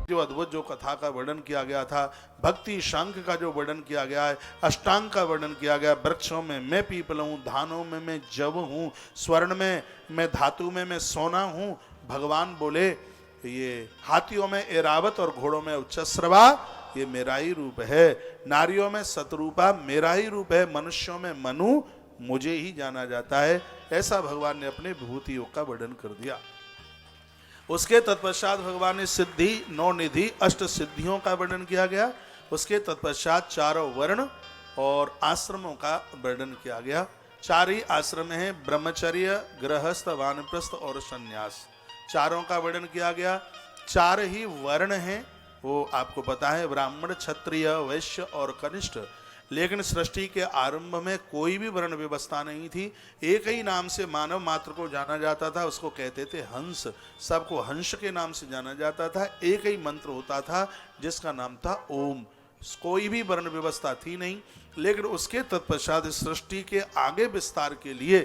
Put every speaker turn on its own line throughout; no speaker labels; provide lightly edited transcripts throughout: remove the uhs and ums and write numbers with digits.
जो अद्भुत जो कथा का वर्णन किया गया था, भक्ति शांख का जो वर्णन किया गया है, अष्टांग का वर्णन किया गया, वृक्षों में मैं पीपल हूँ, धानों में मैं जव हूँ, स्वर्ण में मैं धातु में मैं सोना हूँ। भगवान बोले ये हाथियों में एरावत और घोड़ों में उच्चश्रवा ये मेरा ही रूप है, नारियों में सतरूपा मेरा ही रूप है, मनुष्यों में मनु मुझे ही जाना जाता है। ऐसा भगवान ने अपने विभूतियों का वर्णन कर दिया। उसके तत्पश्चात भगवान ने सिद्धि नौ निधि अष्ट सिद्धियों का वर्णन किया गया। उसके तत्पश्चात चारों वर्ण और आश्रमों का वर्णन किया गया। चार ही आश्रम हैं, ब्रह्मचर्य, गृहस्थ, वानप्रस्थ और संन्यास। चारों का वर्णन किया गया। चार ही वर्ण हैं, वो आपको पता है, ब्राह्मण, क्षत्रिय, वैश्य और कनिष्ठ। लेकिन सृष्टि के आरंभ में कोई भी वर्ण व्यवस्था नहीं थी। एक ही नाम से मानव मात्र को जाना जाता था, उसको कहते थे हंस। सबको हंस के नाम से जाना जाता था। एक ही मंत्र होता था जिसका नाम था ओम। कोई भी वर्ण व्यवस्था थी नहीं। लेकिन उसके तत्पश्चात सृष्टि के आगे विस्तार के लिए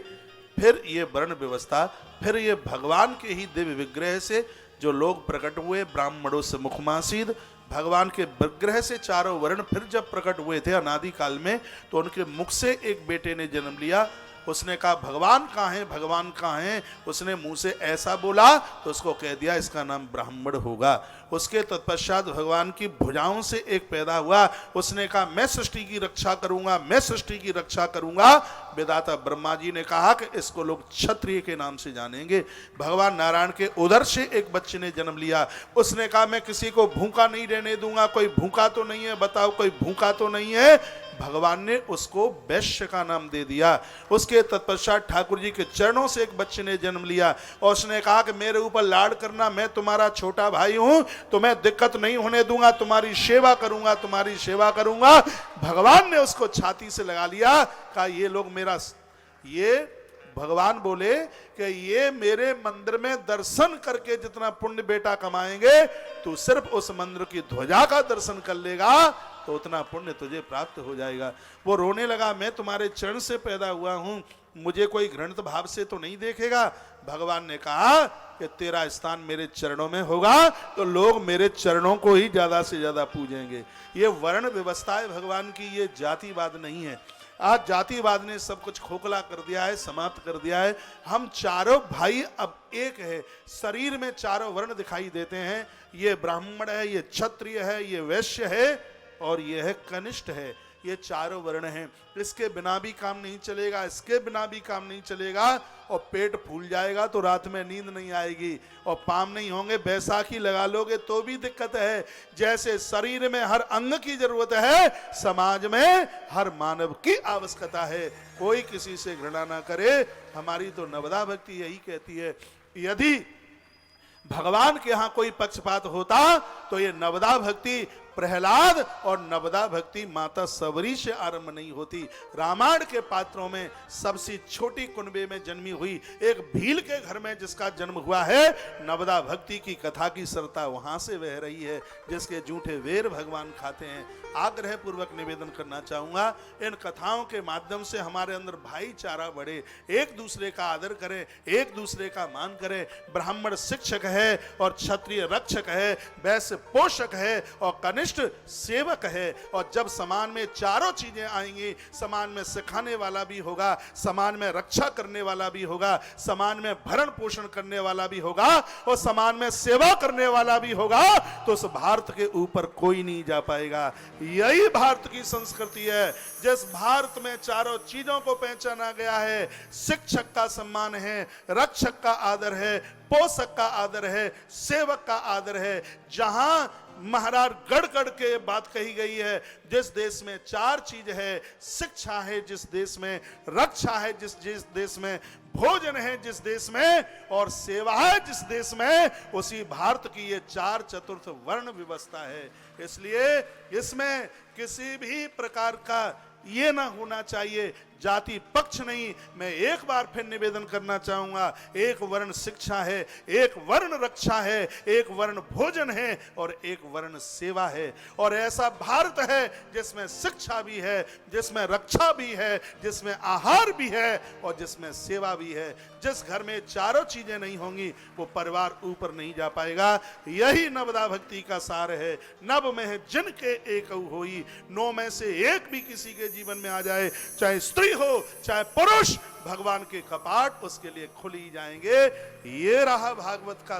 फिर ये वर्ण व्यवस्था, फिर ये भगवान के ही दिव्य विग्रह से जो लोग प्रकट हुए, ब्राह्मणों से मुखमासीद, भगवान के विग्रह से चारों वर्ण फिर जब प्रकट हुए थे अनादि काल में, तो उनके मुख से एक बेटे ने जन्म लिया। उसने कहा भगवान कहाँ हैं, भगवान कहाँ हैं। उसने मुंह से ऐसा बोला तो उसको कह दिया इसका नाम ब्राह्मण होगा। उसके तत्पश्चात भगवान की भुजाओं से एक पैदा हुआ। उसने कहा मैं सृष्टि की रक्षा करूंगा, मैं सृष्टि की रक्षा करूंगा। विधाता ब्रह्मा जी ने कहा कि इसको लोग क्षत्रिय के नाम से जानेंगे। भगवान नारायण के उदर से एक बच्चे ने जन्म लिया। उसने कहा मैं किसी को भूखा नहीं रहने दूंगा। कोई भूखा तो नहीं है, बताओ कोई भूखा तो नहीं है। भगवान ने उसको वैश्य का नाम दे दिया। उसके तत्पश्चात ठाकुर जी के चरणों से एक बच्चे ने जन्म लिया और उसने कहा कि मेरे ऊपर लाड करना, मैं तुम्हारा छोटा भाई हूं, तुम्हें दिक्कत नहीं होने दूंगा, तुम्हारी सेवा करूंगा, तुम्हारी सेवा करूंगा। भगवान ने उसको छाती से लगा लिया, कहा ये लोग मेरा, ये भगवान बोले कि ये मेरे मंदिर में दर्शन करके जितना पुण्य बेटा कमाएंगे, तू सिर्फ उस मंदिर की ध्वजा का दर्शन कर लेगा तो उतना पुण्य तुझे प्राप्त हो जाएगा। वो रोने लगा, मैं तुम्हारे चरण से पैदा हुआ हूं, मुझे कोई घृणित भाव से तो नहीं देखेगा। भगवान ने कहा कि तेरा स्थान मेरे चरणों में होगा तो लोग मेरे चरणों को ही ज्यादा से ज्यादा पूजेंगे। ये वर्ण व्यवस्था है भगवान की, ये जातिवाद नहीं है। आज जातिवाद ने सब कुछ खोखला कर दिया है, समाप्त कर दिया है। हम चारों भाई अब एक है। शरीर में चारों वर्ण दिखाई देते हैं। ये ब्राह्मण है, ये क्षत्रिय है, ये वैश्य है और ये है कनिष्ठ है। ये चारों वर्ण हैं। इसके बिना भी काम नहीं चलेगा, इसके बिना भी काम नहीं चलेगा। और पेट फूल जाएगा तो रात में नींद नहीं आएगी, और पाम नहीं होंगे, बैसाखी लगा लोगे तो भी दिक्कत है। जैसे शरीर में हर अंग की जरूरत है, समाज में हर मानव की आवश्यकता है। कोई किसी से घृणा ना करे। हमारी तो नवदा भक्ति यही कहती है, यदि भगवान के यहां कोई पक्षपात होता तो ये नवदा भक्ति प्रहलाद और नवदा भक्ति माता सबरी से आरंभ नहीं होती। रामायण के पात्रों में सबसे छोटी कुनबे में जन्मी हुई एक भील के घर में जिसका जन्म हुआ है, नवदा भक्ति की कथा की सरता वहां से बह रही है, जिसके जूठे वेर भगवान खाते हैं। आग्रह पूर्वक निवेदन करना चाहूंगा, इन कथाओं के माध्यम से हमारे अंदर भाईचारा बढ़े, एक दूसरे का आदर करें, एक दूसरे का मान करें। ब्राह्मण शिक्षक है और क्षत्रिय रक्षक है, वैश्य पोषक है और कनिष्ठ सेवक है। और जब समाज में चारों चीजें आएंगी, समाज में सिखाने वाला भी होगा, समाज में रक्षा करने वाला भी होगा, समाज में भरण पोषण करने वाला भी होगा और समाज में सेवा करने वाला भी होगा, तो उस भारत के ऊपर कोई नहीं जा पाएगा। यही भारत की संस्कृति है। जिस भारत में चारों चीजों को पहचाना गया है, शिक्षक का सम्मान है, रक्षक का आदर है, पोषक का आदर है, सेवक का आदर है। जहां महाराज गढ़ के बात कही गई है, जिस देश में चार चीज है, शिक्षा है जिस देश में, रक्षा है जिस देश में, भोजन है जिस देश में, और सेवा है जिस देश में, उसी भारत की ये चार चतुर्थ वर्ण व्यवस्था है। इसलिए इसमें किसी भी प्रकार का ये ना होना चाहिए जाति पक्ष नहीं। मैं एक बार फिर निवेदन करना चाहूंगा, एक वर्ण शिक्षा है, एक वर्ण रक्षा है, एक वर्ण भोजन है और एक वर्ण सेवा है। और ऐसा भारत है जिसमें शिक्षा भी है, जिसमें रक्षा भी है, जिसमें आहार भी है और जिसमें सेवा भी है। जिस घर में चारों चीजें नहीं होंगी वो परिवार ऊपर नहीं जा पाएगा। यही नवदा भक्ति का सार है। नव में जिनके एक होई, नौ में से एक भी किसी के जीवन में आ जाए, चाहे स्त्री हो चाहे पुरुष, भगवान के कपाट उसके लिए खुल ही जाएंगे। ये रहा भागवत का